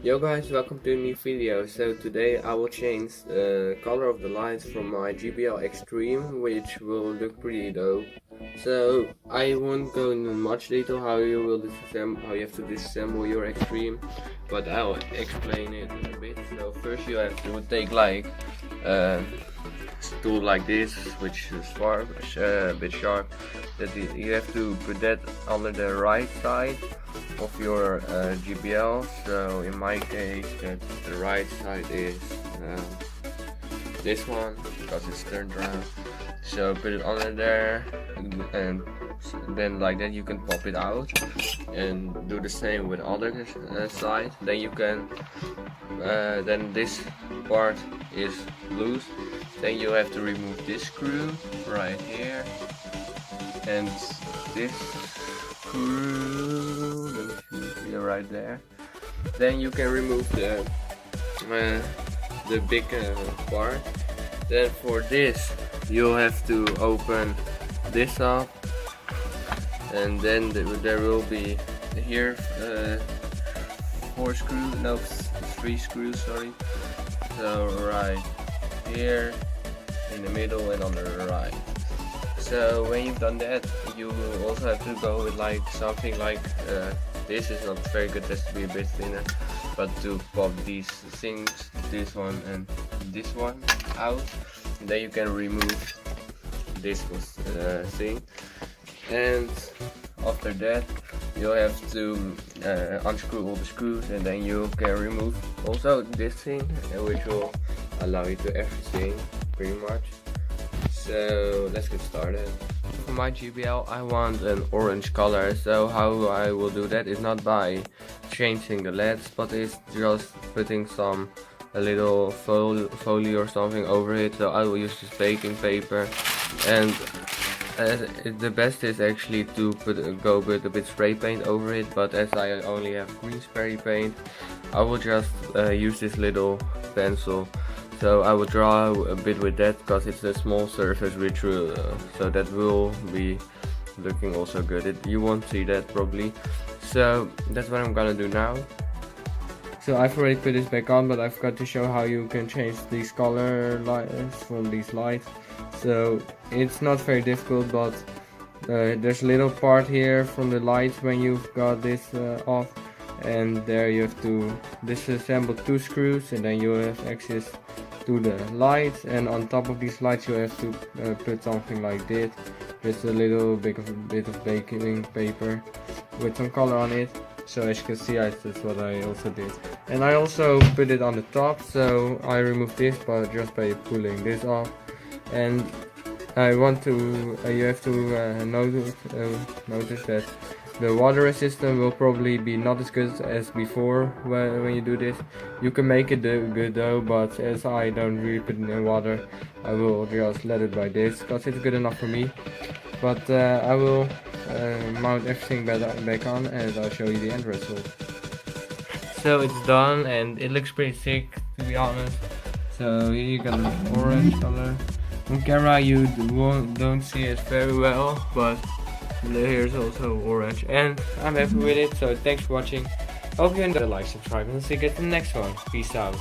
Yo guys, welcome to a new video. So today I will change the color of the lights from my JBL Extreme, which will look pretty dope. So I won't go into much detail how you have to disassemble your Extreme, but I'll explain it a bit. So first you have to take like a tool like this, which is a bit sharp. That you have to put that under the right side of your JBL. So in my case, the right side is this one because it's turned around. So put it under there, and then like that you can pop it out, and do the same with other side. Then you can then this part is loose. Then you have to remove this screw right here, and this screw right there. Then you can remove the big part. Then for this you have to open this up, and then there will be here 3 screws, sorry. So right here, in the middle, and on the right. So when you've done that, you will also have to go with like something like this is not very good, has to be a bit thinner, but to pop these things, this one and this one out, and then you can remove this thing. And after that you have to unscrew all the screws, and then you can remove also this thing, which will allow you to everything pretty much. So let's get started. For my JBL I want an orange color, so how I will do that is not by changing the LEDs, but it's just putting a little foil or something over it. So I will use this baking paper, and the best is actually to go with a bit spray paint over it, but as I only have green spray paint, I will just use this little pencil. So I will draw a bit with that because it's a small surface, which will, so that will be looking also good. You won't see that probably. So that's what I'm gonna do now. So I've already put this back on, but I forgot to show how you can change these color lights from these lights. So it's not very difficult, but there's a little part here from the lights when you've got this off, and there you have to disassemble 2 screws, and then you have access to the lights. And on top of these lights you have to put something like this, just a little bit of baking paper with some color on it. So as you can see, that's what I also did. And I also put it on the top, so I removed this just by pulling this off. And I want to you have to notice that the water resistance will probably be not as good as before when you do this. You can make it good though, but as I don't really put it in water, I will just let it by this because it's good enough for me. But I will mount everything back on, and I'll show you the end result. So it's done, and it looks pretty sick, to be honest. So here you got the orange color. On camera you don't see it very well, but here's also orange, and I'm happy with it. So thanks for watching. Hope you enjoyed. Like, subscribe, and see you get the next one. Peace out.